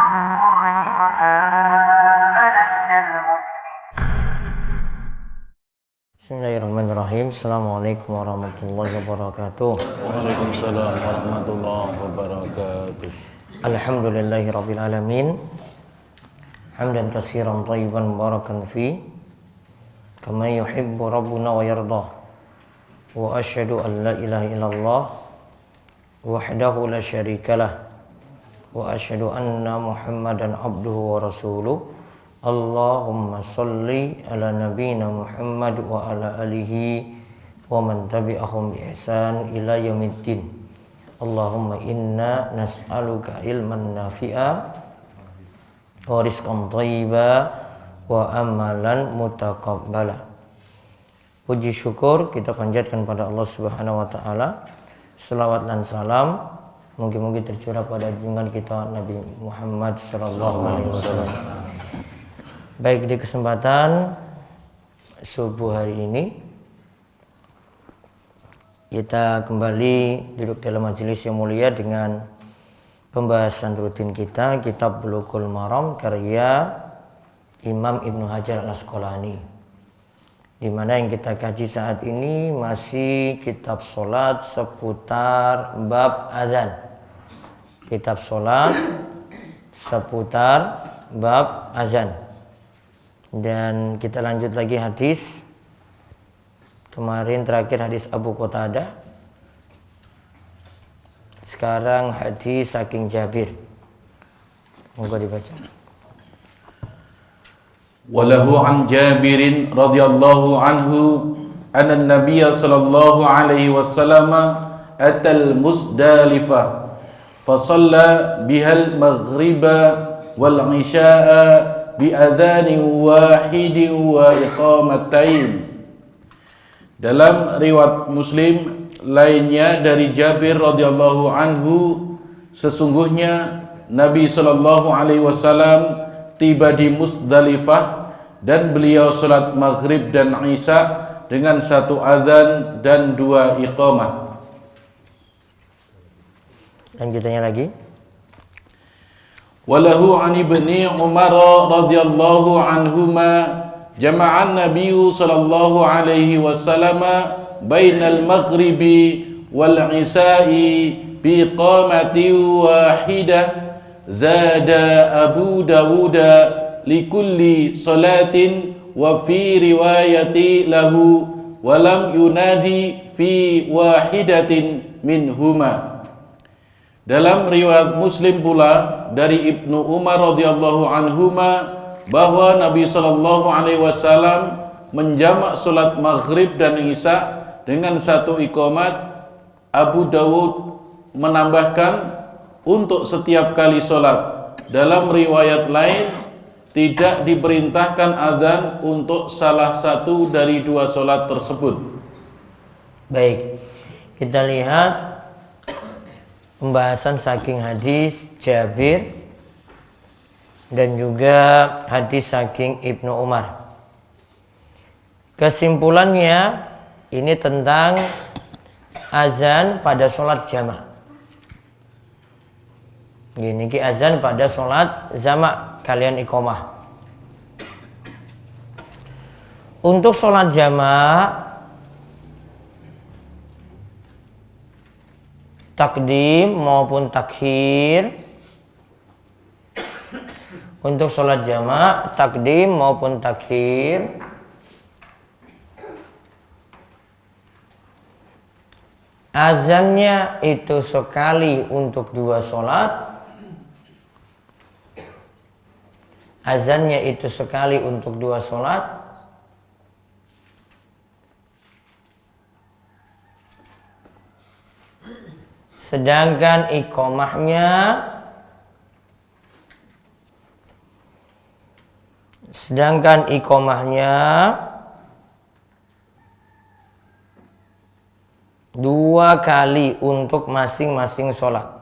Bismillahirrahmanirrahim. Assalamualaikum warahmatullahi wabarakatuh. Waalaikumsalam warahmatullahi wabarakatuh. Alhamdulillahirabbil alamin. Hamdan katsiran thayyiban mubarakan fi kama yuhibbu rabbuna wa yarda. Wa asyhadu an la ilaha illallah wahdahu la syarikalah wa asyhadu anna Muhammadan abduhu wa rasuluh. Allahumma salli ala nabiyyina Muhammad wa ala alihi wa man tabi'ahum bi ihsan ila yaumiddin. Allahumma inna nas'aluka ilman nafi'a wa rizqan thayyiba wa amalan mutaqabbala. Puji syukur kita panjatkan pada Allah Subhanahu wa taala. Selawat dan salam mungkin tercurah pada junjungan kita Nabi Muhammad sallallahu alaihi wasallam. Baik, di kesempatan subuh hari ini kita kembali duduk dalam majelis yang mulia dengan pembahasan rutin kita, kitab Bulughul Maram karya Imam Ibnu Hajar Al-Asqalani, di mana yang kita kaji saat ini masih kitab sholat seputar bab azan. Kitab sholat seputar bab azan. Dan kita lanjut lagi hadis. Kemarin terakhir hadis Abu Qatadah. Sekarang hadis saking Jabir. Moga dibaca. Walahu an Jabirin radhiyallahu anhu anna an-nabiy sallallahu alaihi wasallam atal Muzdalifah fa shalla bihal maghriba wal isya'a bi adzanin wahidin wa iqamatain. Dalam riwayat Muslim lainnya dari Jabir radhiyallahu anhu, sesungguhnya Nabi sallallahu alaihi wasallam tiba di Muzdalifah dan beliau salat maghrib dan isya dengan satu azan dan dua iqamah. Lanjutannya lagi. Walahu an ibni Umar radhiyallahu anhuma jama'an nabiyyu sallallahu alaihi wasallam bainal maghribi wal isya'i bi iqamatin wahidah. Zada Abu Dawud likulli salatin wa fi riwayati lahu wa lam yunadi fi wahidatin minhuma. Dalam riwayat Muslim pula dari Ibnu Umar radhiyallahu anhuma bahwa Nabi sallallahu alaihi wasallam menjamak salat maghrib dan isya dengan satu iqamat. Abu Dawud menambahkan untuk setiap kali sholat. Dalam riwayat lain tidak diperintahkan azan untuk salah satu dari dua sholat tersebut. Baik, kita lihat pembahasan saking hadis Jabir dan juga hadis saking Ibnu Umar. Kesimpulannya ini tentang azan pada sholat jamaah. Gini ki azan pada sholat jamak kalian iqamah. Untuk sholat jamak takdim maupun takhir. Untuk sholat jamak takdim maupun takhir azannya itu sekali untuk dua sholat. Azannya itu sekali untuk dua sholat. Sedangkan iqamahnya dua kali untuk masing-masing sholat.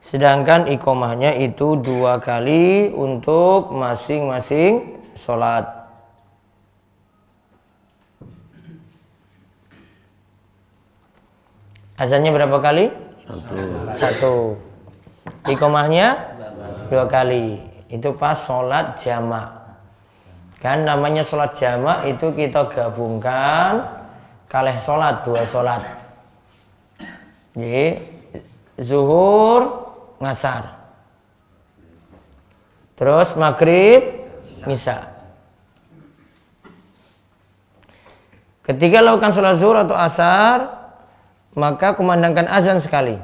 Sedangkan iqamahnya itu dua kali untuk masing-masing sholat. Azannya berapa kali? Satu. Satu. iqamahnya 2 kali. Itu pas sholat jamak. Kan namanya sholat jamak itu kita gabungkan kalih sholat 2 sholat. Jadi zuhur ngasar. Terus maghrib isya. Ketika lakukan sholat zuhur atau asar, maka kumandangkan azan sekali.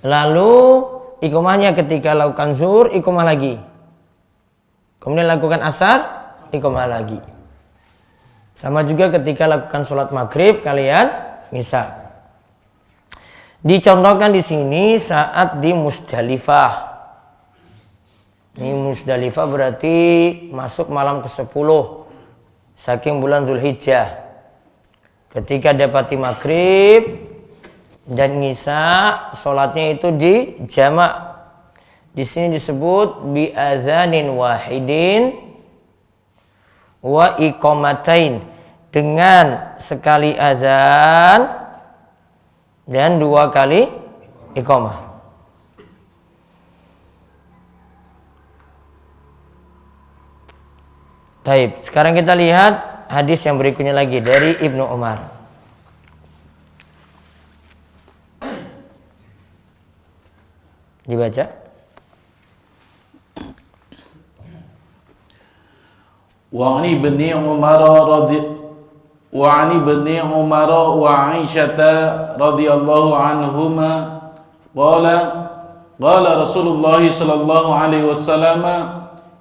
Lalu iqamahnya ketika lakukan zuhur, iqamah lagi. Kemudian lakukan asar, iqamah lagi. Sama juga ketika lakukan sholat maghrib, kalian isya. Dicontohkan di sini saat di Musdalifah. Ini Musdalifah berarti masuk malam ke-10 saking bulan Dzulhijjah. Ketika dapati maghrib dan isya, sholatnya itu di jamak. Di sini disebut bi azanin wahidin wa iqamatain, dengan sekali azan dan 2 kali iqamah. Taib. Sekarang kita lihat hadis yang berikutnya lagi dari Ibnu Umar. Dibaca. Wa ani ibni Umar wa Aisyah radhiyallahu anhuma qala Rasulullah sallallahu alaihi wasallam,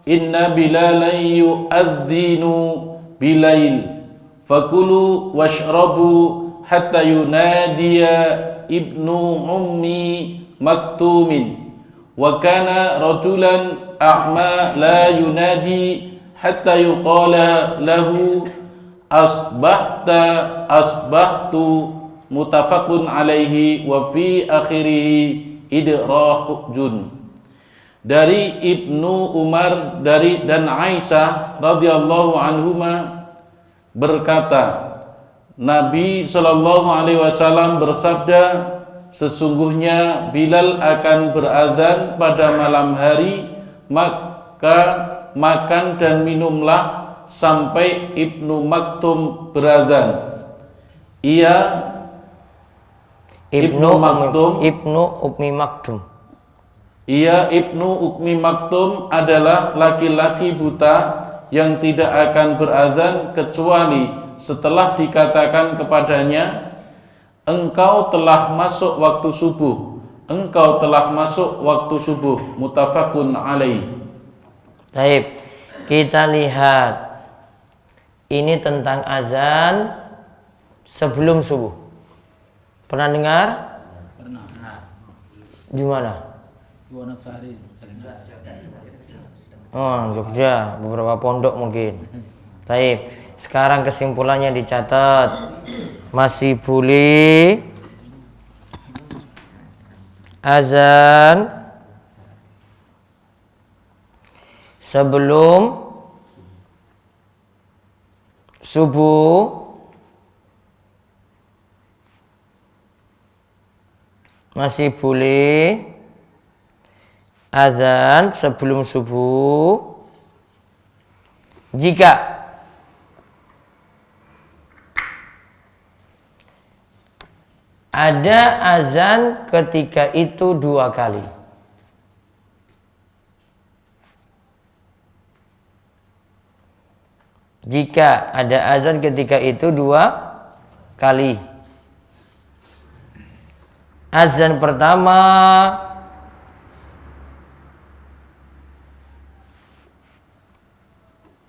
inna bilalan yu'adzinu bilail fakulu washrabu hatta yunadiya ibnu ummi maktumin wa kana rajulan a'ma la yunadi hatta yuqala lahu asbahtu mutafaqun alaihi wa fi akhirih idrahujun. Dari Ibnu Umar dan Aisyah radhiyallahu anhuma berkata, Nabi sallallahu alaihi wasallam bersabda, sesungguhnya Bilal akan berazan pada malam hari, maka makan dan minumlah sampai Ibnu Maktum berazan. Ia Ibnu Ummi Maktum. Ia Ibnu Ummi Maktum adalah laki-laki buta yang tidak akan berazan kecuali setelah dikatakan kepadanya, engkau telah masuk waktu subuh, engkau telah masuk waktu subuh. Muttafaqun alaih. Baik, kita lihat ini tentang azan sebelum subuh. Pernah dengar? Pernah. Di mana? Wonosari. Oh, Jogja, beberapa pondok mungkin. Baik, sekarang kesimpulannya dicatat. Masih boleh azan sebelum subuh, masih boleh azan sebelum subuh jika ada azan ketika itu 2 kali. Jika ada azan ketika itu 2 kali. Azan pertama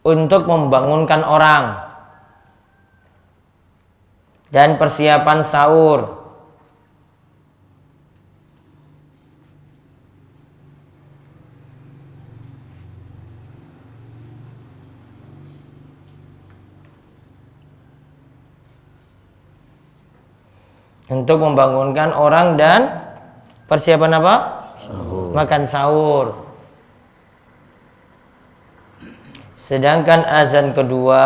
untuk membangunkan orang dan persiapan sahur. Untuk membangunkan orang dan persiapan apa? Sahur. Makan sahur. Sedangkan azan kedua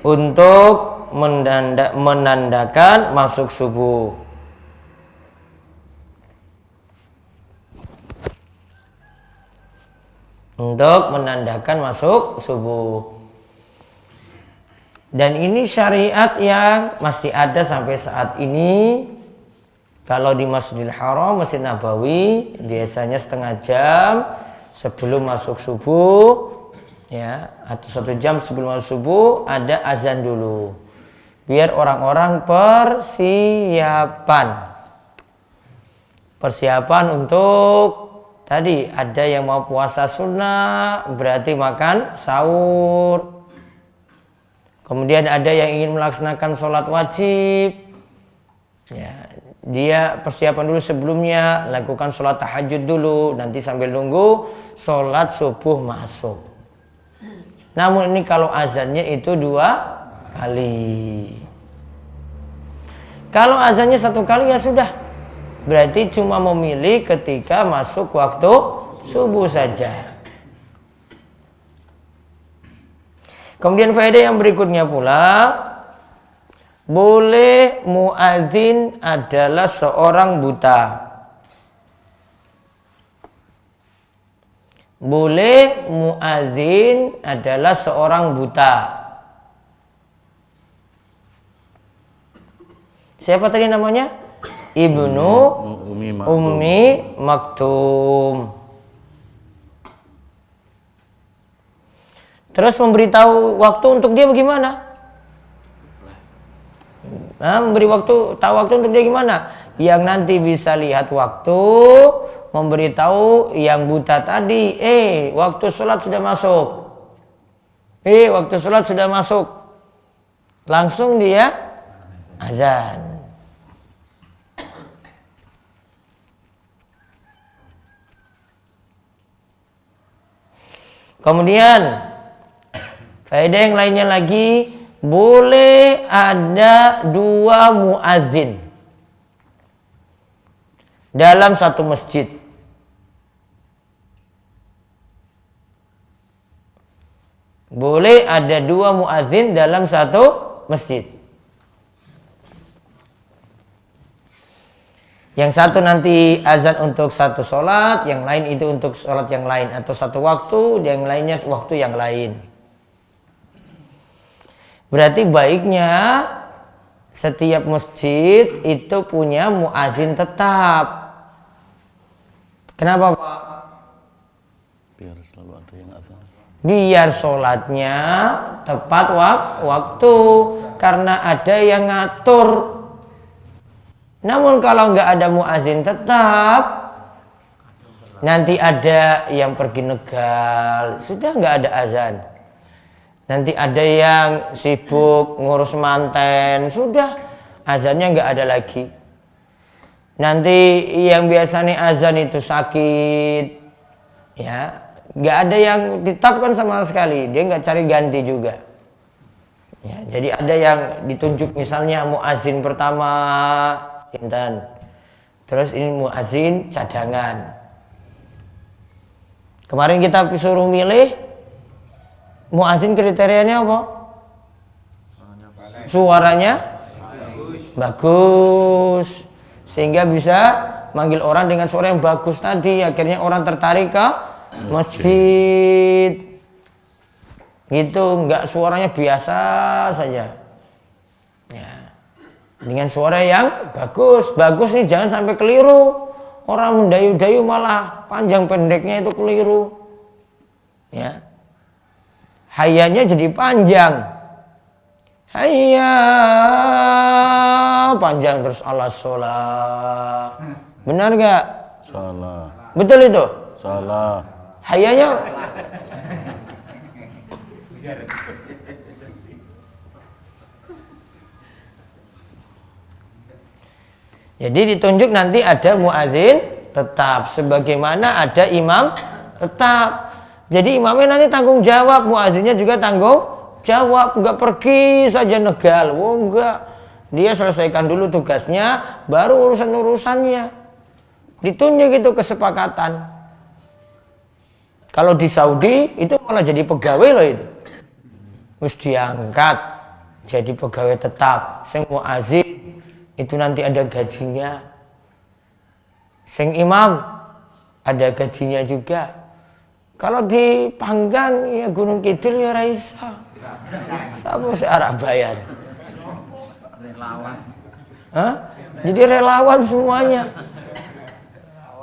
untuk menandakan masuk subuh. Untuk menandakan masuk subuh. Dan ini syariat yang masih ada sampai saat ini. Kalau di Masjidil Haram, Masjid Nabawi, biasanya setengah jam sebelum masuk subuh, ya, atau 1 jam sebelum masuk subuh ada azan dulu. Biar orang-orang persiapan untuk tadi ada yang mau puasa sunnah, berarti makan sahur. Kemudian ada yang ingin melaksanakan sholat wajib, ya, dia persiapan dulu sebelumnya, lakukan sholat tahajud dulu, nanti sambil nunggu sholat subuh masuk. Namun ini kalau azannya itu 2 kali. Kalau azannya 1 kali ya sudah, berarti cuma memilih ketika masuk waktu subuh saja. Kemudian faedah yang berikutnya pula, boleh muadzin adalah seorang buta. Boleh muadzin adalah seorang buta. Siapa tadi namanya? Ibnu Ummi Maktum. Terus memberitahu waktu untuk dia bagaimana? Tahu waktu untuk dia gimana? Yang nanti bisa lihat waktu, memberitahu yang buta tadi, waktu sholat sudah masuk. Waktu sholat sudah masuk. Langsung dia azan. Kemudian faedah yang lainnya lagi, boleh ada 2 muadzin dalam satu masjid. Boleh ada 2 muadzin dalam satu masjid. Yang satu nanti azan untuk satu sholat, yang lain itu untuk sholat yang lain, atau satu waktu, yang lainnya waktu yang lain. Berarti baiknya setiap masjid itu punya muazin tetap. Kenapa, Pak? Biar selalu ada yang azan. Biar sholatnya tepat waktu, karena ada yang ngatur. Namun kalau nggak ada muazin tetap, nanti ada yang pergi negal, sudah nggak ada azan. Nanti ada yang sibuk ngurus manten, sudah azannya nggak ada lagi. Nanti yang biasanya azan itu sakit, ya nggak ada yang ditetapkan sama sekali, dia nggak cari ganti juga. Ya, jadi ada yang ditunjuk misalnya muazin pertama, terus ini muazin cadangan. Kemarin kita suruh milih muazin, kriterianya apa? Suaranya bagus, sehingga bisa manggil orang dengan suara yang bagus tadi. Akhirnya orang tertarik ke masjid. Gitu, nggak suaranya biasa saja. Ya. Dengan suara yang bagus nih, jangan sampai keliru. Orang mendayu-dayu malah panjang pendeknya itu keliru. Ya. Hayanya jadi panjang. Hayya panjang terus ala sholat. Benar gak? Salah. Betul itu? Salah. Hayanya jadi ditunjuk nanti ada muazin tetap, sebagaimana ada imam tetap. Jadi imamnya nanti tanggung jawab, muazinnya juga tanggung jawab, nggak pergi saja negal. Enggak, dia selesaikan dulu tugasnya, baru urusannya. Ditunjuk itu kesepakatan. Kalau di Saudi itu malah jadi pegawai loh itu, mesti diangkat. jadi pegawai tetap. Sing muazin itu nanti ada gajinya. Sing imam ada gajinya juga. Kalau dipanggang ya Gunung Kidul ya Raisa. Siapa sih arah bayar? Relawan. Hah? Jadi relawan semuanya.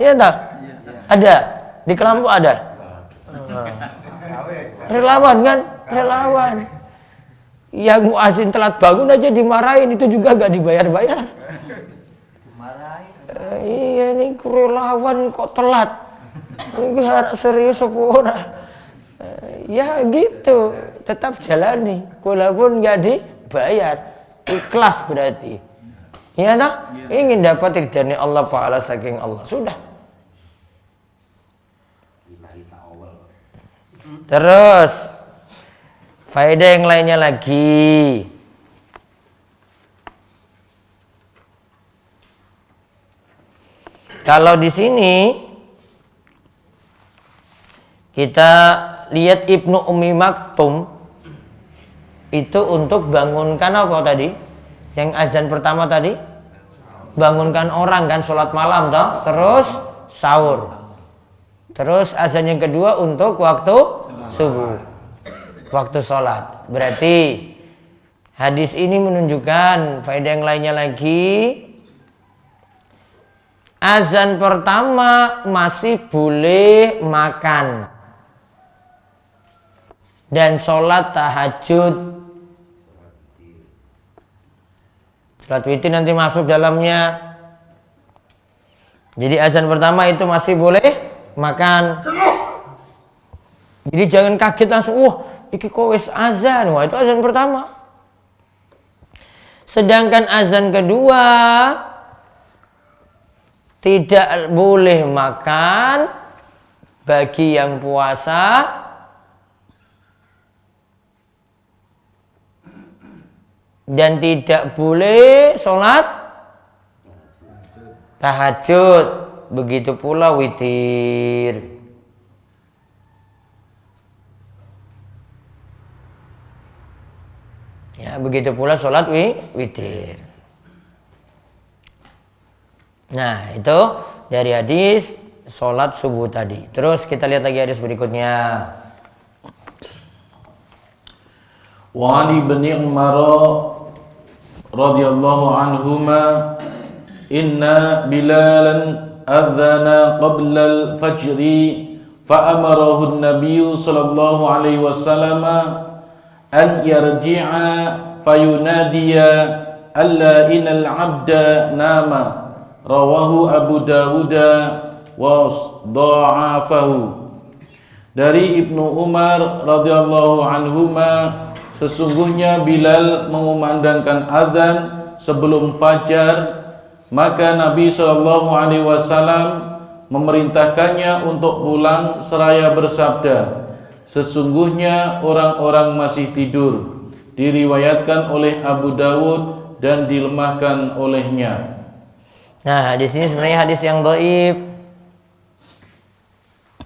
Iya tak? Ada di Kelambu ada. Relawan kan? Relawan. Yang muazin telat bangun aja dimarahin, itu juga gak dibayar-bayar. Iya ini relawan kok telat. Ini harap serius apa ora? Ya gitu, tetap jalani walaupun gak dibayar. Ikhlas berarti. Iya tak? Ingin dapat ridhanya Allah, pahala saking Allah. Sudah. Terus faedah yang lainnya lagi. Kalau di sini kita lihat Ibnu Ummi Maktum itu untuk bangunkan apa tadi? Yang azan pertama tadi bangunkan orang kan, sholat malam toh, terus sahur. Terus azan yang kedua untuk waktu subuh, waktu sholat. Berarti hadis ini menunjukkan faedah yang lainnya lagi. Azan pertama masih boleh makan dan sholat tahajud. Sholat witir nanti masuk dalamnya. Jadi azan pertama itu masih boleh makan. Jadi jangan kaget langsung, wah iki kok wis azan. Wah itu azan pertama. Sedangkan azan kedua tidak boleh makan bagi yang puasa dan tidak boleh sholat tahajud, begitu pula witir. Ya, begitu pula sholat witir. Nah, itu dari hadis sholat subuh tadi. Terus kita lihat lagi hadis berikutnya. Wa Ali bin Umar radhiyallahu anhuma inna Bilalan adzana qabla al-fajr fa amarahu an-nabiy sallallahu alaihi wasallam an yarji'a fayunadiya alla innal 'abda nama. Rawahu Abu Dawud wa dha'afahu. Dari Ibnu Umar radhiyallahu anhuma, sesungguhnya Bilal mengumandangkan azan sebelum fajar, maka Nabi sallallahu alaihi wasallam memerintahkannya untuk pulang seraya bersabda, sesungguhnya orang-orang masih tidur. Diriwayatkan oleh Abu Dawud dan dilemahkan olehnya. Nah, hadis ini sebenarnya hadis yang dhaif.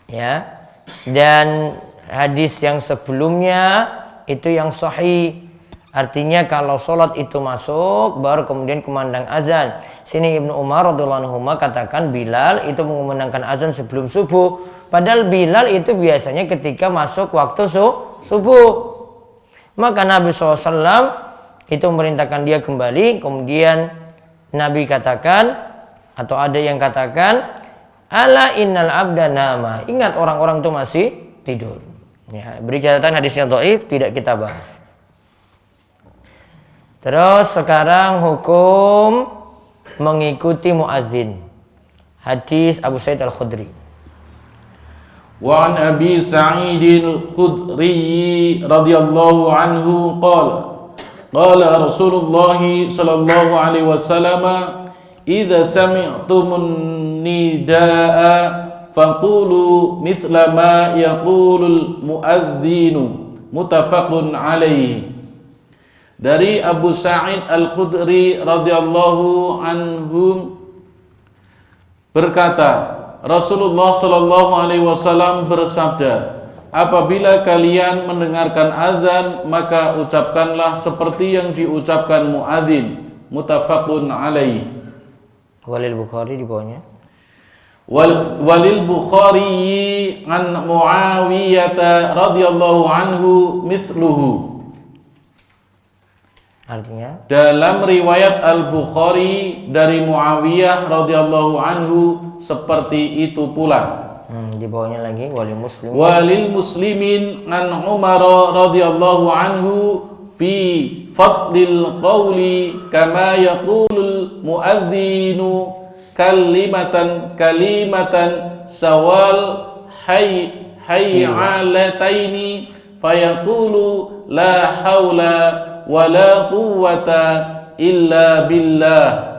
Ya. Dan hadis yang sebelumnya itu yang sahih. Artinya kalau sholat itu masuk baru kemudian kumandang azan. Sini Ibnu Umar radhiyallahu anhu katakan Bilal itu mengumandangkan azan sebelum subuh. Padahal Bilal itu biasanya ketika masuk waktu subuh. Maka Nabi SAW itu memerintahkan dia kembali. Kemudian Nabi katakan, atau ada yang katakan, ala innal abda nama. Ingat orang-orang itu masih tidur. Ya, beri catatan hadisnya dhaif, tidak kita bahas. Terus sekarang hukum mengikuti muadzin. Hadis Abu Sa'id Al-Khudri. Wa an Abi Sa'id Al-Khudri radhiyallahu anhu qala Rasulullah sallallahu alaihi wasallam idza sami'tumun nidaa faqulu mithla ma yaqulul muadzinu muttafaqun alaihi. Dari Abu Sa'id Al-Khudri radhiyallahu anhu berkata, Rasulullah sallallahu alaihi wasallam bersabda, apabila kalian mendengarkan azan, maka ucapkanlah seperti yang diucapkan muadzin. Muttafaqun alaih. Walil Bukhari di bawahnya. Walil Bukhari an Muawiyah radhiyallahu anhu mithluhu. Artinya Dalam riwayat Al-Bukhari dari Muawiyah radhiyallahu anhu seperti itu pula. di bawahnya lagi walil Muslim. Walil Muslimin an Umar radhiyallahu anhu fi fadlil qawli kama yaqulul muadzinu kalimatan sawal hayyalataini fayaqulu la haula wala quwwata illa billah.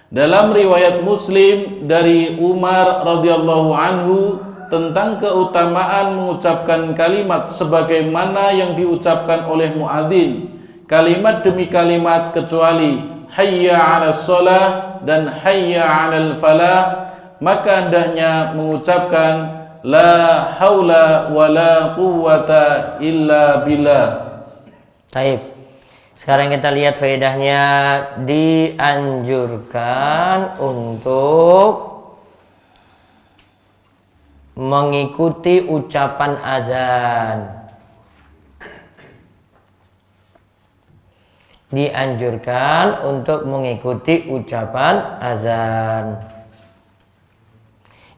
Dalam riwayat Muslim dari Umar radhiyallahu anhu tentang keutamaan mengucapkan kalimat sebagaimana yang diucapkan oleh muadzin, kalimat demi kalimat kecuali hayya 'alas shalah dan hayya 'alal falah, maka hendaknya mengucapkan la haula wala quwwata illa billah. Taib. Sekarang kita lihat faedahnya. Dianjurkan untuk mengikuti ucapan azan. Dianjurkan untuk mengikuti ucapan azan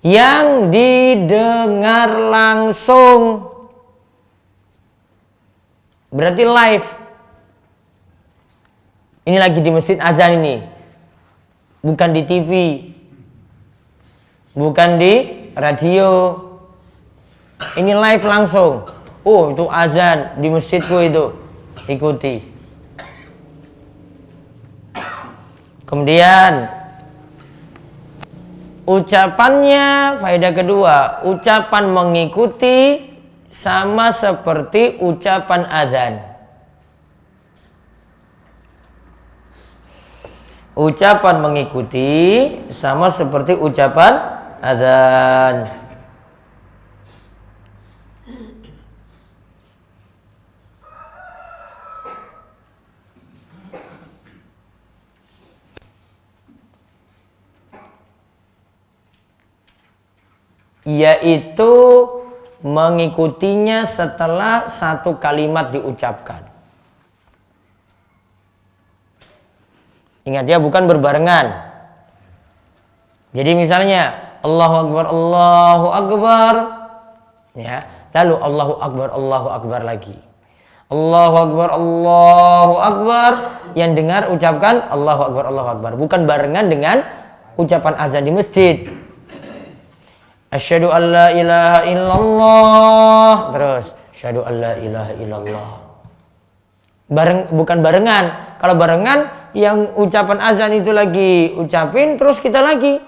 yang didengar langsung, berarti live. Ini lagi di masjid azan ini, bukan di TV, bukan di radio. Ini live langsung. Oh, itu azan di masjidku itu, ikuti. Kemudian ucapannya, faedah kedua, ucapan mengikuti sama seperti ucapan azan. Ucapan mengikuti sama seperti ucapan azan. Yaitu mengikutinya setelah satu kalimat diucapkan. Ingat ya, bukan berbarengan. Jadi misalnya Allahu Akbar, ya, lalu Allahu Akbar lagi. Allahu Akbar, yang dengar ucapkan Allahu Akbar, bukan barengan dengan ucapan azan di masjid. Asyhadu an la ilaha illallah, terus asyhadu an la ilaha illallah. Bukan barengan. Kalau barengan, yang ucapan azan itu lagi ucapin, terus kita lagi.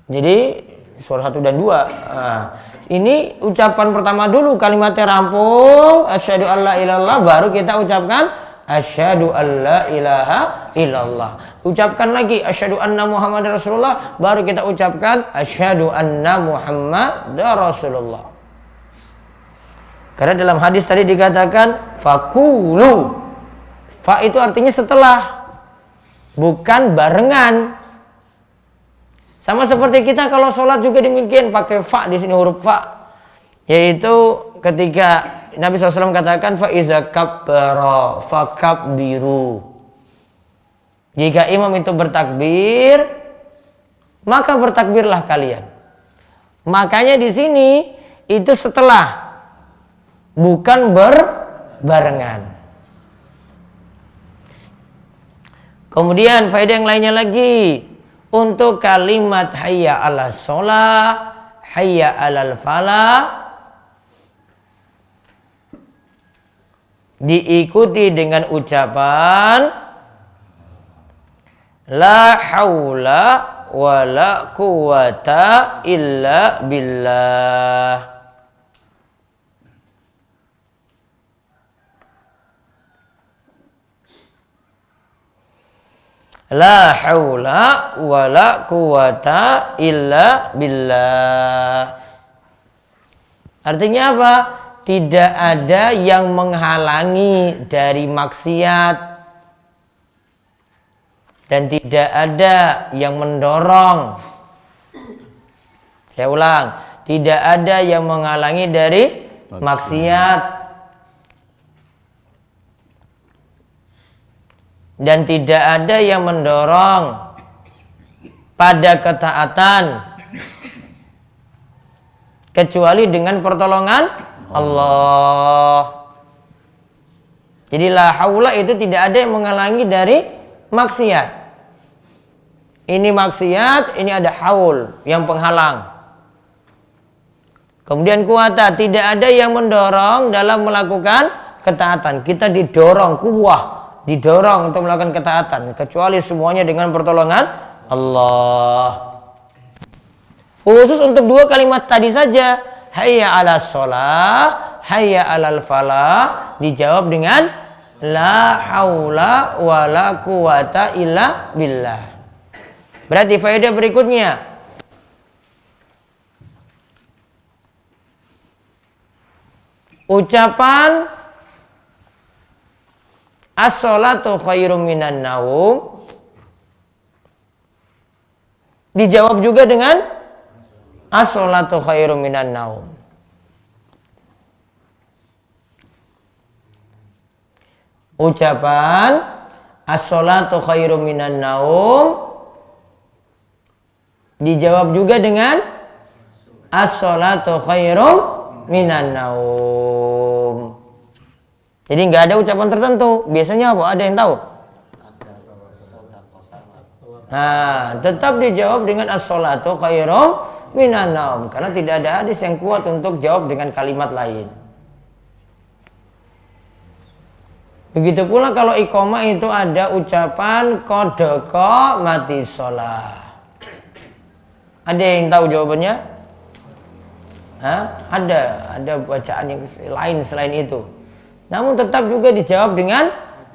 Jadi suara 1 dan 2. Nah, ini ucapan pertama dulu, kalimatnya rampung, asyhadu an la ilaha illallah, baru kita ucapkan asyhadu an la ilaha illallah. Ucapkan lagi asyhadu anna Muhammadar Rasulullah, baru kita ucapkan asyhadu anna Muhammadar Rasulullah. Karena dalam hadis tadi dikatakan fakulu. Fa itu artinya setelah, bukan barengan. Sama seperti kita kalau sholat juga demikian, pakai fa di sini, huruf fa. Yaitu ketika Nabi SAW katakan fa iza kabbara fakabbiru. Jika imam itu bertakbir, maka bertakbirlah kalian. Makanya di sini itu setelah, bukan berbarengan. Kemudian faedah yang lainnya lagi, untuk kalimat hayya 'alas shalah, hayya 'alal falah, diikuti dengan ucapan la haula wala quwata illa billah. La haula wala quwata illa billah. Artinya apa? Tidak ada yang menghalangi dari maksiat dan tidak ada yang mendorong. Saya ulang, tidak ada yang menghalangi dari maksiat dan tidak ada yang mendorong pada ketaatan kecuali dengan pertolongan Allah. Jadi la haula itu tidak ada yang menghalangi dari maksiat. Ini maksiat, ini ada haul yang penghalang. Kemudian kuwata, tidak ada yang mendorong dalam melakukan ketaatan. Kita didorong, kuwah, didorong untuk melakukan ketaatan, kecuali semuanya dengan pertolongan Allah. Khusus untuk dua kalimat tadi saja, hayya 'alas shalah, hayya 'alal falah, dijawab dengan la haula wala quwata illa billah. Berarti faedah berikutnya, ucapan as-sholatu khairum minan naum dijawab juga dengan as-sholatu khairum minan naum. Ucapan as-sholatu khairum minan naum dijawab juga dengan as-sholatu khairum minan naum. Jadi nggak ada ucapan tertentu. Biasanya apa? Ada yang tahu? Nah, tetap dijawab dengan as-sholatu khairum minan naum, karena tidak ada hadis yang kuat untuk jawab dengan kalimat lain. Begitu pula kalau iqamah itu ada ucapan qad qamati shalah. Ada yang tahu jawabannya? Ada bacaan yang lain selain itu. Namun tetap juga dijawab dengan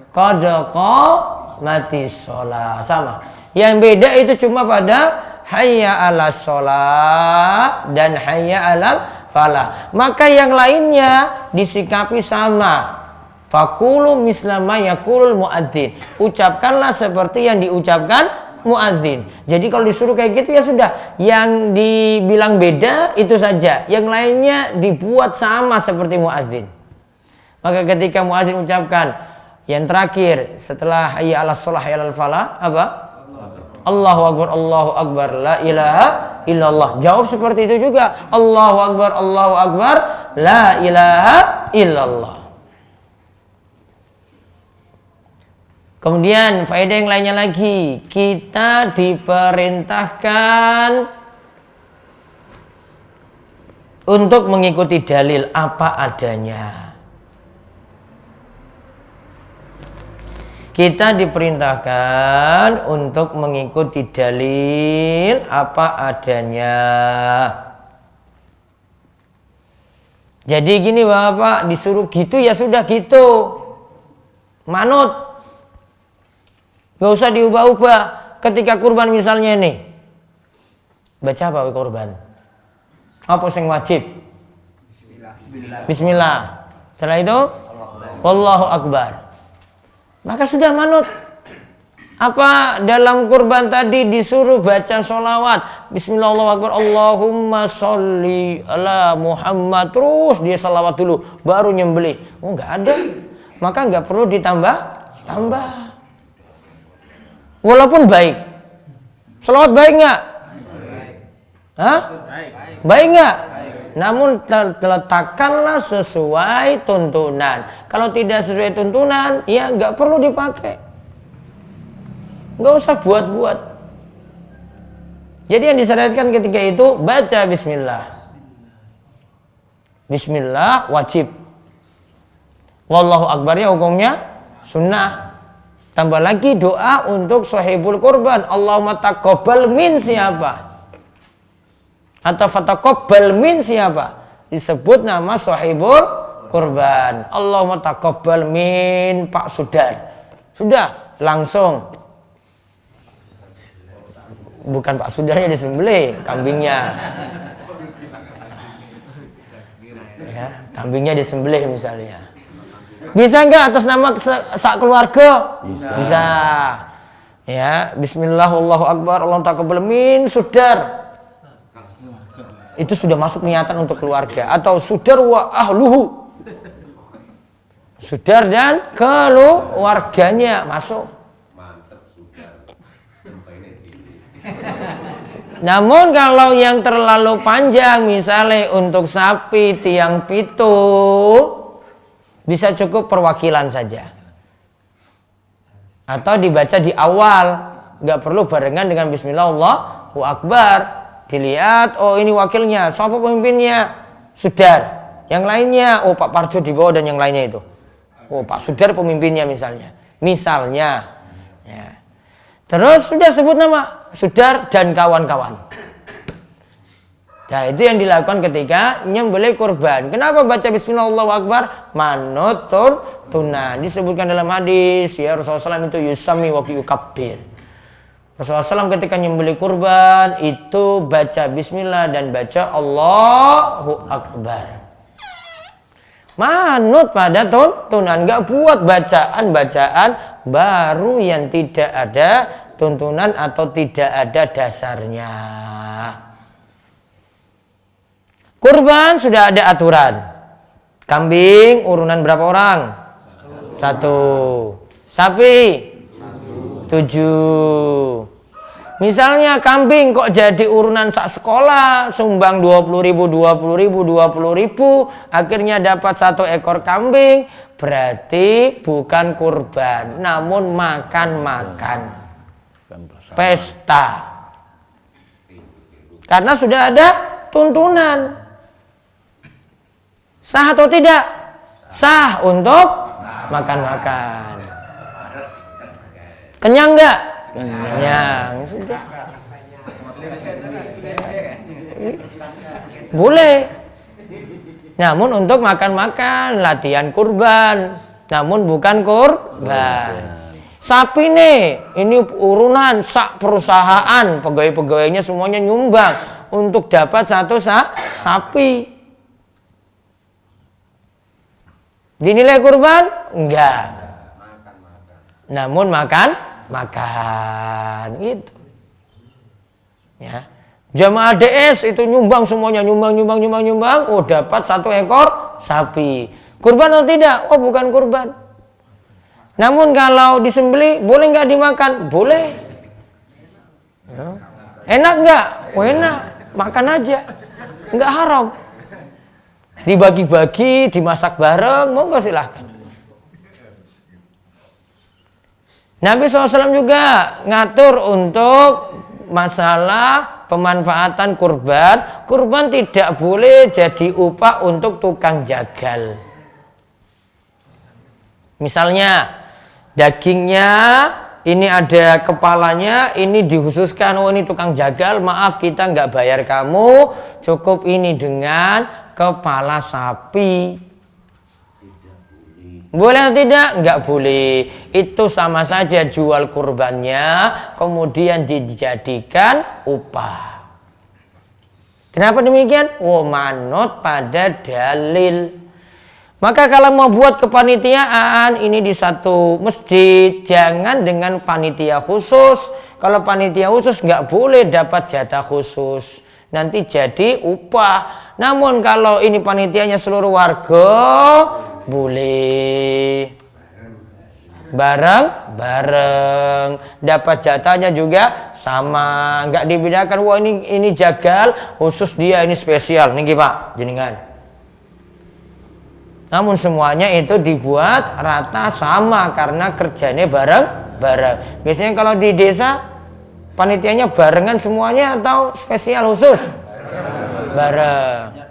qad qamati shalah, sama. Yang beda itu cuma pada hayya 'alas shalah dan hayya 'alal falah. Maka yang lainnya disikapi sama. Faqulu misla ma yaqulul muadzin. Ucapkanlah seperti yang diucapkan muadzin. Jadi kalau disuruh kayak gitu ya sudah, yang dibilang beda itu saja, yang lainnya dibuat sama seperti muadzin. Maka ketika muadzin ucapkan yang terakhir setelah hayya 'alas shalah hayya 'alal falah, apa? Allahu akbar, la ilaha illallah. Jawab seperti itu juga. Allahu akbar, la ilaha illallah. Kemudian faedah yang lainnya lagi, kita diperintahkan untuk mengikuti dalil apa adanya. Kita diperintahkan untuk mengikuti dalil apa adanya. Jadi gini Bapak, disuruh gitu ya sudah gitu. Manut. Gak usah diubah-ubah. Ketika kurban misalnya nih, baca apa kurban? Apa yang wajib? Bismillah. Setelah itu, Wallahu akbar. Maka sudah manut. Apa dalam kurban tadi disuruh baca sholawat, Bismillah Allahu akbar, Allahumma sholli ala Muhammad, terus dia sholawat dulu baru nyembelih? Oh nggak ada. Maka nggak perlu ditambah. Walaupun baik. Sholawat baik nggak? Hah? Baik nggak? Namun letakkanlah sesuai tuntunan. Kalau tidak sesuai tuntunan, ya nggak perlu dipakai. Nggak usah buat-buat. Jadi yang disyariatkan ketika itu baca Bismillah. Bismillah wajib. Wallahu akbarnya hukumnya sunnah. Tambah lagi doa untuk sahibul kurban. Allahumma taqabbal min siapa? Atau fataqabbal min siapa? Disebut nama sahibul kurban. Allahumma taqabbal min Pak Sudar. Sudah langsung. Bukan Pak Sudarnya disembelih, kambingnya. Ya, kambingnya disembelih misalnya. Bisa nggak atas nama sak keluarga? Bisa. Ya, bismillah, Allahu akbar, Allah taqabbal min, sudar. Itu sudah masuk niatan untuk keluarga. Atau sudar wa ahluhu. Sudar dan keluarganya masuk. Namun kalau yang terlalu panjang, misalnya untuk sapi tiang pitu, bisa cukup perwakilan saja. Atau dibaca di awal, nggak perlu barengan dengan bismillah Allahu akbar. Dilihat, oh ini wakilnya, siapa pemimpinnya? Sudar. Yang lainnya, oh Pak Parjo di bawah dan yang lainnya itu. Oh Pak Sudar pemimpinnya misalnya. Misalnya. Ya. Terus sudah sebut nama Sudar dan kawan-kawan. Nah itu yang dilakukan ketika nyembelih kurban. Kenapa baca bismillah Allahu akbar? Manutun tunan. Disebutkan dalam hadis ya Rasulullah SAW itu yusami wa yukabbir. Rasulullah SAW ketika nyembelih kurban itu baca bismillah dan baca Allahu akbar. Manut pada tuntunan, nggak buat bacaan-bacaan baru yang tidak ada tuntunan atau tidak ada dasarnya. Kurban sudah ada aturan. Kambing urunan berapa orang? 1. Sapi 7. Misalnya kambing kok jadi urunan sak sekolah, sumbang 20.000, 20.000, 20.000, akhirnya dapat 1 ekor kambing, berarti bukan kurban, namun makan-makan. Pesta. Karena sudah ada tuntunan. Sah atau tidak? Sah untuk makan-makan. Kenyang enggak? Kenyang. Sudah. Boleh. Namun untuk makan-makan, latihan kurban. Namun bukan kurban. Sapi nih, ini urunan sak perusahaan, pegawai-pegawainya semuanya nyumbang untuk dapat 1 sapi. Dinilai kurban? Enggak. Namun makan gitu. Ya. Jamaah DS itu nyumbang semuanya, nyumbang. Oh, dapat 1 ekor sapi. Kurban atau tidak? Oh, bukan kurban. Namun kalau disembelih boleh nggak dimakan? Boleh. Ya. Enak nggak? Oh, enak. Makan aja. Nggak haram. Dibagi-bagi, dimasak bareng, monggo silahkan. Nabi SAW juga ngatur untuk masalah pemanfaatan kurban. Kurban tidak boleh jadi upah untuk tukang jagal. Misalnya dagingnya ini ada kepalanya, ini dikhususkan, oh ini tukang jagal, maaf kita nggak bayar kamu, cukup ini dengan kepala sapi. Boleh atau tidak? Nggak boleh. Itu sama saja jual kurbannya, kemudian dijadikan upah. Kenapa demikian? Oh, manut pada dalil. Maka kalau mau buat kepanitiaan, ini di satu masjid, jangan dengan panitia khusus. Kalau panitia khusus nggak boleh dapat jatah khusus. Nanti jadi upah. Namun kalau ini panitianya seluruh warga, boleh bareng dapat jatahnya juga sama, nggak dibedakan. Wah ini jagal khusus dia, ini spesial nih Pak jenengan. Namun semuanya itu dibuat rata sama karena kerjanya bareng. Biasanya kalau di desa panitianya barengan semuanya atau spesial khusus? Bareng.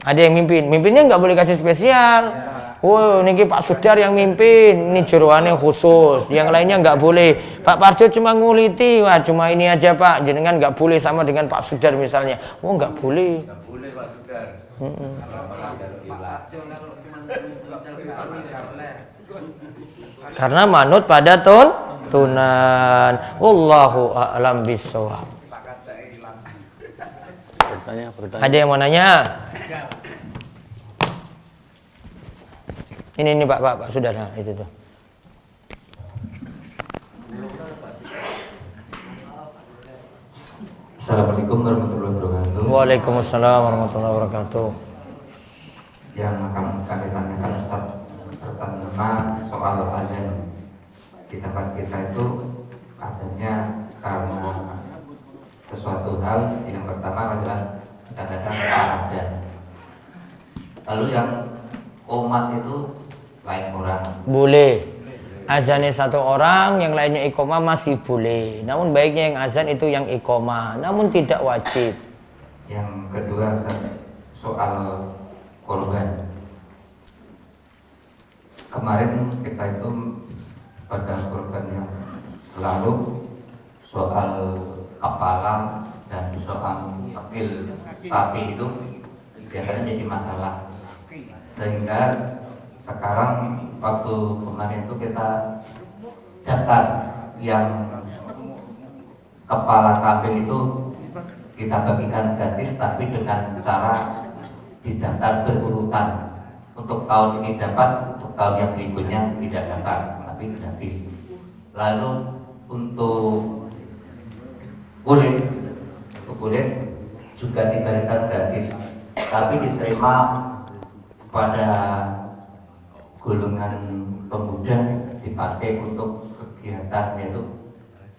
Ada yang mimpin, mimpinnya nggak boleh kasih spesial. Wow, ini Pak Sudar yang mimpin, ini jeroannya khusus. Yang lainnya nggak boleh. Pak Parjo cuma nguliti, wah cuma ini aja Pak. Jenengan nggak boleh sama dengan Pak Sudar misalnya. Oh nggak boleh. Nggak boleh Pak Sudar. Karena manut pada tuntunan. Wallahu a'lam bishawab. Ada yang mau nanya? Ini Pak, sudah nah, itu tuh. Assalamualaikum warahmatullahi wabarakatuh. Waalaikumsalam warahmatullahi wabarakatuh. Yang akan kami tanyakan Ustaz, pertama soal azan. Di tempat kita itu adanya karena sesuatu hal. Yang pertama adalah kadang-kadang azan. Lalu yang umat itu lain orang. Boleh. Azannya satu orang, yang lainnya iqomah masih boleh. Namun baiknya yang azan itu yang iqomah, namun tidak wajib. Yang kedua soal korban. Kemarin kita itu pada korban yang lalu soal kepala dan soal akil sapi itu biasanya jadi masalah, sehingga sekarang waktu kemarin itu kita daftar yang kepala kambing itu kita bagikan gratis, tapi dengan cara didaftar berurutan. Untuk tahun ini dapat, untuk tahun yang berikutnya tidak dapat, tapi gratis. Lalu untuk kulit juga diberikan gratis, tapi diterima pada golongan pemuda, dipakai untuk kegiatan yaitu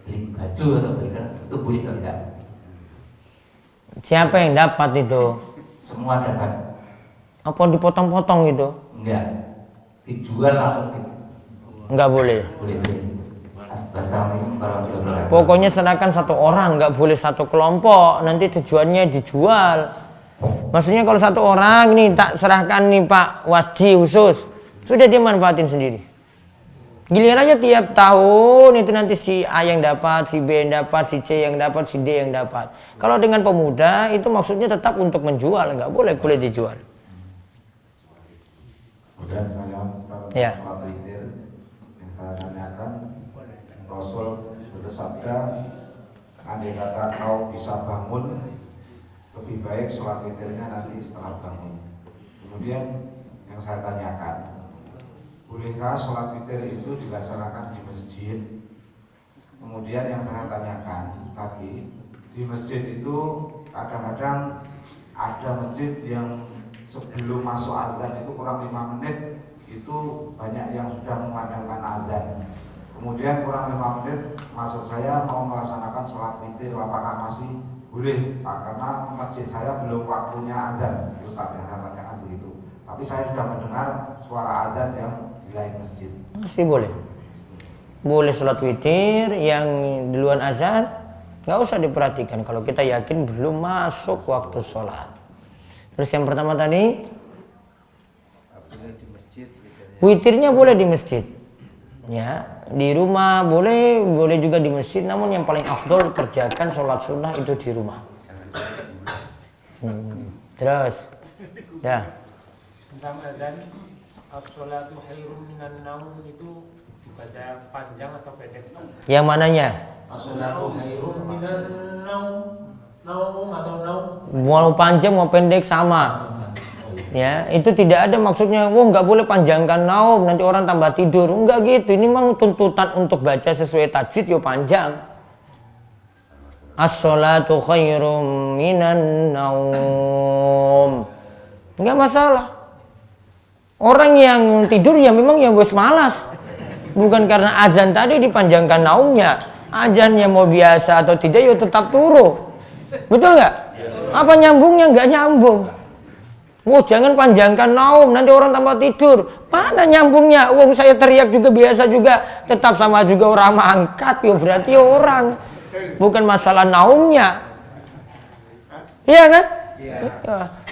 beli baju atau beli itu boleh atau enggak? Siapa yang dapat itu? Semua dapat. Apa dipotong-potong gitu? Enggak, dijual langsung gitu. Enggak boleh. Boleh. Assalamualaikum warahmatullahi wabarakatuh. Pokoknya serahkan satu orang, nggak boleh satu kelompok. Nanti tujuannya dijual. Maksudnya kalau satu orang nih tak serahkan nih Pak Wasdi khusus, sudah dia manfaatin sendiri. Gilirannya tiap tahun itu nanti si A yang dapat, si B yang dapat, si C yang dapat, si D yang dapat. Kalau dengan pemuda itu maksudnya tetap untuk menjual, nggak boleh dijual. Kemudian saya sekarang Ya. sholat witir yang saya tanyakan, Rasul bersabda, andai kata kau bisa bangun, lebih baik sholat witirnya nanti setelah bangun. Kemudian yang saya tanyakan, bolehkah sholat witir itu dilaksanakan di masjid? Kemudian yang saya tanyakan lagi, di masjid itu kadang-kadang ada masjid yang sebelum masuk azan itu kurang 5 menit itu banyak yang sudah memandangkan azan. Kemudian kurang 5 menit maksud saya mau melaksanakan sholat witir, apakah masih boleh? Pak, karena masjid saya belum waktunya azan, Ustaz, yang saya tanyakan begitu. Tapi saya sudah mendengar suara azan yang di lain masjid. Masih boleh. Boleh sholat witir yang duluan azan, nggak usah diperhatikan kalau kita yakin belum masuk waktu sholat. Terus yang pertama tadi, witirnya boleh di masjid. Ya, di rumah boleh juga di masjid. Namun yang paling afdol kerjakan sholat sunnah itu di rumah. Terus, ya. Tentang azan, as-sholatu khairun minan naum itu dibaca panjang atau pendek? Yang mananya? As-sholatu khairun minan naum atau naum? Mau panjang mau pendek sama. Ya, itu tidak ada maksudnya, nggak boleh panjangkan naum, nanti orang tambah tidur. Enggak gitu, ini memang tuntutan untuk baca sesuai tajwid, yo panjang. As-sholatu khairum minan naum. Enggak masalah. Orang yang tidur ya memang yang bos malas. Bukan karena azan tadi dipanjangkan naumnya. Azannya mau biasa atau tidak, yo tetap turu. Betul nggak? Apa nyambungnya? Nggak nyambung. Jangan panjangkan naum, nanti orang tambah tidur. Mana nyambungnya? Saya teriak juga biasa juga, tetap sama juga orang angkat. Yo berarti orang, bukan masalah naumnya. Iya kan? Ya.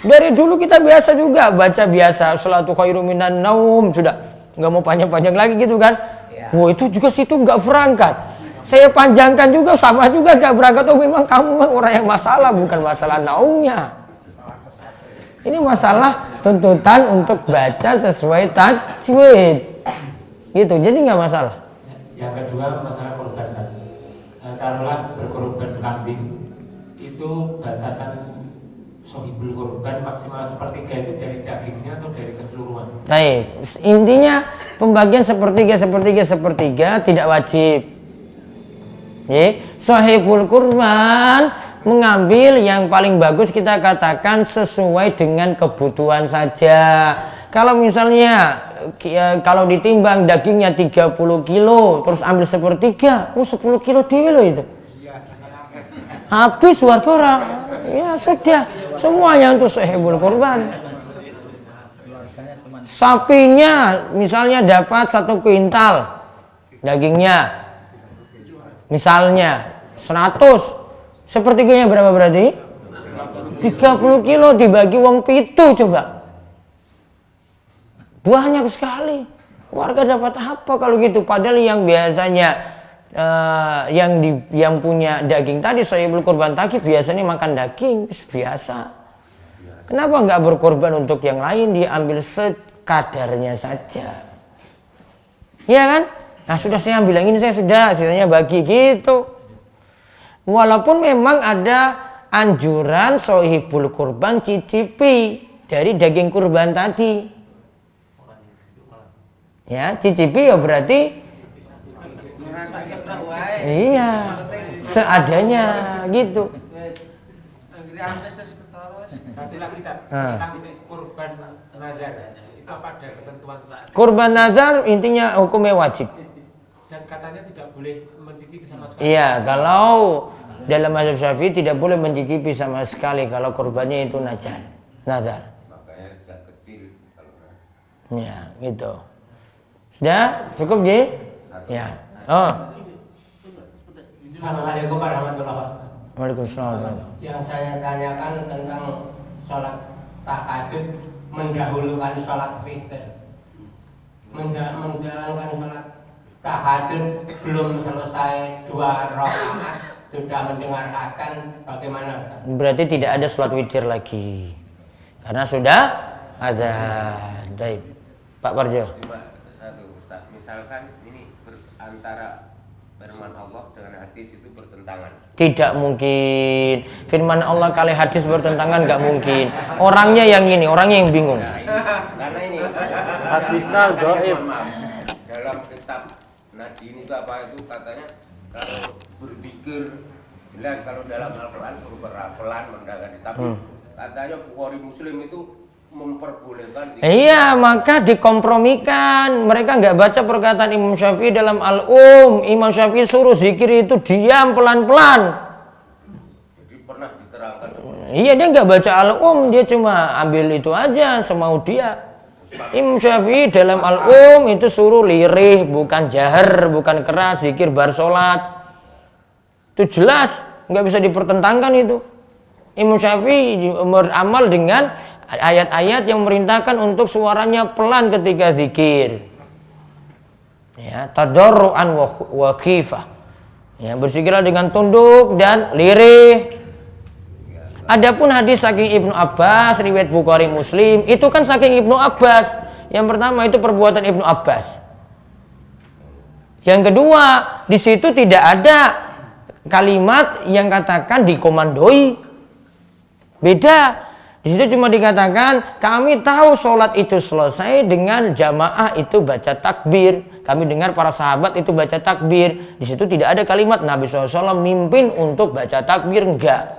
Dari dulu kita biasa juga baca biasa, sholatu khairum minan naum, sudah nggak mau panjang-panjang lagi gitu kan? Itu juga situ nggak berangkat. Saya panjangkan juga sama juga nggak berangkat. Memang kamu orang yang masalah, bukan masalah naumnya. Ini masalah tuntutan untuk baca sesuai tajwid, gitu. Jadi nggak masalah. Yang kedua masalah korban. Taruhlah berkorban kambing, itu batasan sohibul kurban maksimal sepertiga itu dari dagingnya atau dari keseluruhan? Baik, intinya pembagian sepertiga tidak wajib. Sohibul kurban mengambil yang paling bagus, kita katakan sesuai dengan kebutuhan saja. Kalau misalnya kalau ditimbang dagingnya 30 kilo terus ambil sepertiga, 10 kilo dewe loh itu. Habis warga orang. Ya sudah, semuanya untuk sohibul kurban. Sapinya misalnya dapat 1 kuintal dagingnya, misalnya 100, sepertiganya berapa berarti? 30 kilo dibagi wong pitu, coba. Banyak sekali. Warga dapat apa kalau gitu? Padahal yang biasanya yang punya daging tadi, sohibul kurban tadi biasanya makan daging biasa. Kenapa nggak berkorban untuk yang lain? Dia ambil sekadarnya saja, ya kan? Nah sudah saya ambil yang ini, saya sudah sisanya bagi gitu. Walaupun memang ada anjuran sohibul kurban cicipi dari daging kurban tadi, ya cicipi ya berarti iya, seadanya gitu. Satu lagi tentang kurban nazar, itu apa ada ketentuan saat? Kurban nazar intinya hukumnya wajib. Dan katanya tidak boleh mencicipi sama sekali. Iya, kalau dalam mazhab Syafi'i tidak boleh mencicipi sama sekali kalau kurbannya itu nazar. Makanya sejak kecil kalau Ya, gitu. Sudah cukup Ji? Ya. Oh. Assalamualaikum warahmatullahi wabarakatuh. Waalaikumsalam. Yang saya tanyakan tentang sholat tahajud mendahulukan sholat fitr. Menjalankan sholat tahajud belum selesai 2 rakaat sudah mendengar adzan, bagaimana Ustaz? Berarti tidak ada sholat witir lagi karena sudah ada. Baik, Pak Parjo. cuma satu Ustaz, misalkan ini antara firman Allah dengan hadis itu bertentangan. Tidak mungkin. Firman Allah kali hadis bertentangan, nggak mungkin. Orangnya yang ini, orangnya yang bingung. Karena ini Hadisnya dhaif. dalam kitab Nadin itu apa itu katanya kalau berzikir jelas, kalau dalam Al-Quran suruh pelan mendagani, tapi katanya Bukhari Muslim itu memperbolehkan. Iya, maka dikompromikan. Mereka nggak baca perkataan Imam Syafi'i dalam Imam Syafi'i suruh zikir itu diam pelan-pelan. Jadi pernah diterangkan. Iya, dia nggak baca dia cuma ambil itu aja semau dia. Imam Syafi'i dalam itu suruh lirih, bukan jahar, bukan keras, zikir bar sholat. Itu jelas, nggak bisa dipertentangkan itu. Imam Syafi'i beramal dengan ayat-ayat yang memerintahkan untuk suaranya pelan ketika zikir. Ya, tadarruan wa khifah. Ya, berzikirlah dengan tunduk dan lirih. Adapun hadis saking Ibnu Abbas, riwayat Bukhari Muslim, itu kan saking Ibnu Abbas. Yang pertama itu perbuatan Ibnu Abbas. Yang kedua, di situ tidak ada kalimat yang katakan dikomandoi. Beda. Di situ cuma dikatakan kami tahu sholat itu selesai dengan jamaah itu baca takbir. Kami dengar para sahabat itu baca takbir. Di situ tidak ada kalimat Nabi SAW mimpin untuk baca takbir, enggak.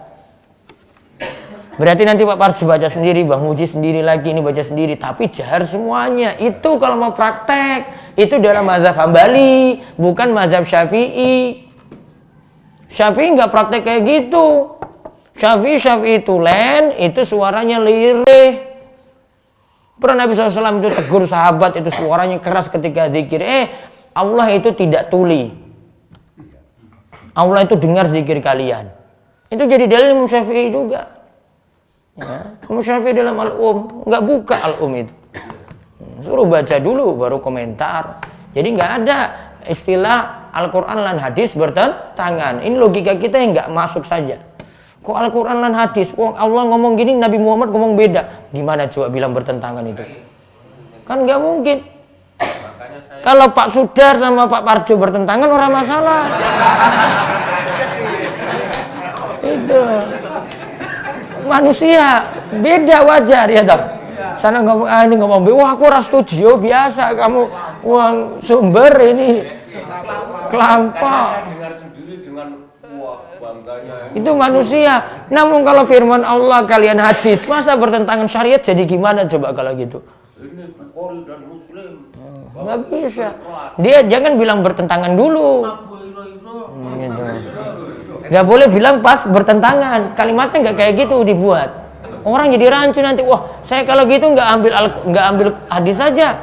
Berarti nanti Pak Parjo baca sendiri, Bang Muji sendiri lagi, ini baca sendiri, tapi jahar semuanya. Itu kalau mau praktek, itu dalam mazhab Hambali, bukan mazhab Syafi'i. Syafi'i nggak praktek kayak gitu. Syafi'i tulen, itu suaranya lirih. Pernah Nabi SAW itu tegur sahabat, itu suaranya keras ketika zikir. Allah itu tidak tuli. Allah itu dengar zikir kalian. Itu jadi dalil Imam Syafi'i juga. Ya, Imam Syafi'i dalam nggak buka itu. Suruh baca dulu baru komentar. Jadi nggak ada istilah Al-Quran dan hadis bertentangan. Ini logika kita yang nggak masuk saja. Kok Al-Quran dan hadis? Allah ngomong gini, Nabi Muhammad ngomong beda. Gimana coba bilang bertentangan itu? Kan nggak mungkin. Kalau Pak Sudar sama Pak Parjo bertentangan orang masalah. Itu. manusia beda wajar ya toh. Sana ngomong ini ngomong wah aku ora setuju biasa kamu uang sumber ini kelampau. Saya dengar sendiri dengan bangganya. Itu manusia. Namun kalau firman Allah kalian hadis, masa bertentangan syariat jadi gimana coba kalau gitu? Ini Bukhari dan Muslim. Nggak bisa. Dia jangan bilang bertentangan dulu. Gitu. Nggak boleh bilang pas bertentangan. Kalimatnya nggak kayak gitu dibuat. Orang jadi rancu nanti. Wah, saya kalau gitu nggak ambil hadis saja.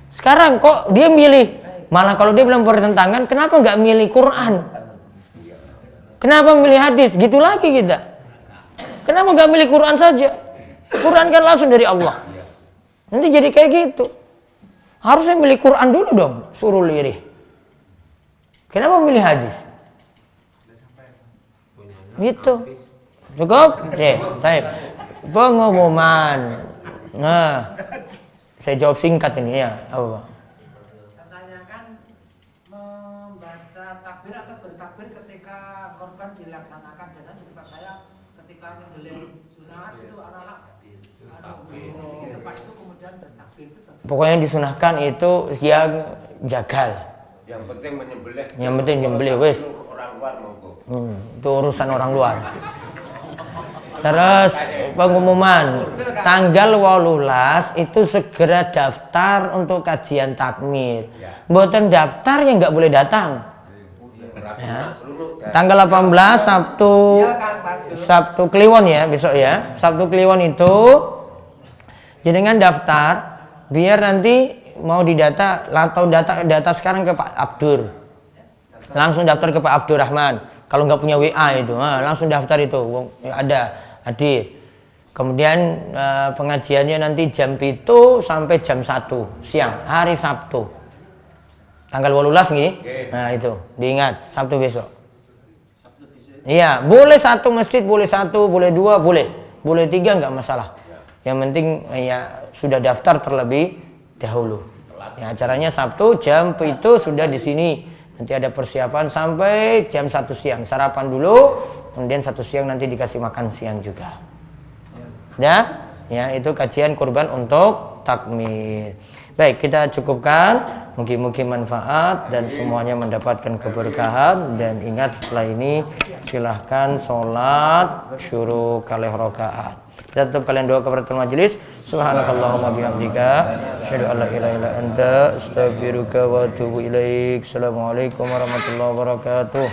Sekarang kok dia milih? Malah kalau dia bilang bertentangan, kenapa nggak milih Quran? Kenapa milih hadis? Gitu lagi kita. Kenapa nggak milih Quran saja? Quran kan langsung dari Allah. Nanti jadi kayak gitu. Harusnya milih Quran dulu dong, suruh lirih. Kenapa milih hadis? Gitu. Cukup? Baik. Pengumuman. Nah, saya jawab singkat ini ya. Apa? Katanya kan membaca takbir atau bertakbir ketika korban dilaksanakan. Dan di tempat saya ketika nyembelih sunat itu anak-anak di tempat itu kemudian bertakbir itu. Pokoknya yang disunahkan itu yang jagal. Yang penting menyembelih. Yang penting nyembelih wis. Orang luar monggo. Itu urusan orang luar. Terus pengumuman tanggal 18 itu segera daftar untuk kajian takmir. Mboten daftar ya nggak boleh datang. Ya. Tanggal 18 Sabtu Kliwon ya besok ya. Sabtu Kliwon itu jenengan daftar biar nanti mau didata atau data sekarang ke Pak Abdur. Langsung daftar ke Pak Abdurrahman. Kalau nggak punya WA itu, langsung daftar itu. Ada hadir. Kemudian pengajiannya nanti jam 7 sampai jam 1 siang, hari Sabtu. Tanggal 18 nih. Nah itu, diingat Sabtu besok. Iya, boleh satu masjid, boleh satu, boleh dua, boleh tiga nggak masalah. Yang penting ya sudah daftar terlebih dahulu. Ya, acaranya Sabtu jam itu sudah di sini. Nanti ada persiapan sampai jam 1 siang. Sarapan dulu, kemudian 1 siang nanti dikasih makan siang juga. Ya, itu kajian kurban untuk takmir. Baik, kita cukupkan. Mungkin manfaat dan semuanya mendapatkan keberkahan. Dan ingat setelah ini silahkan sholat syuruk kalih rakaat. Dan tetap kalian doa kepada majelis. Subhanakallahumma bihamdika asyhadu an la ilaha illa anta astaghfiruka wa atubu ilaik. Assalamualaikum warahmatullahi wabarakatuh.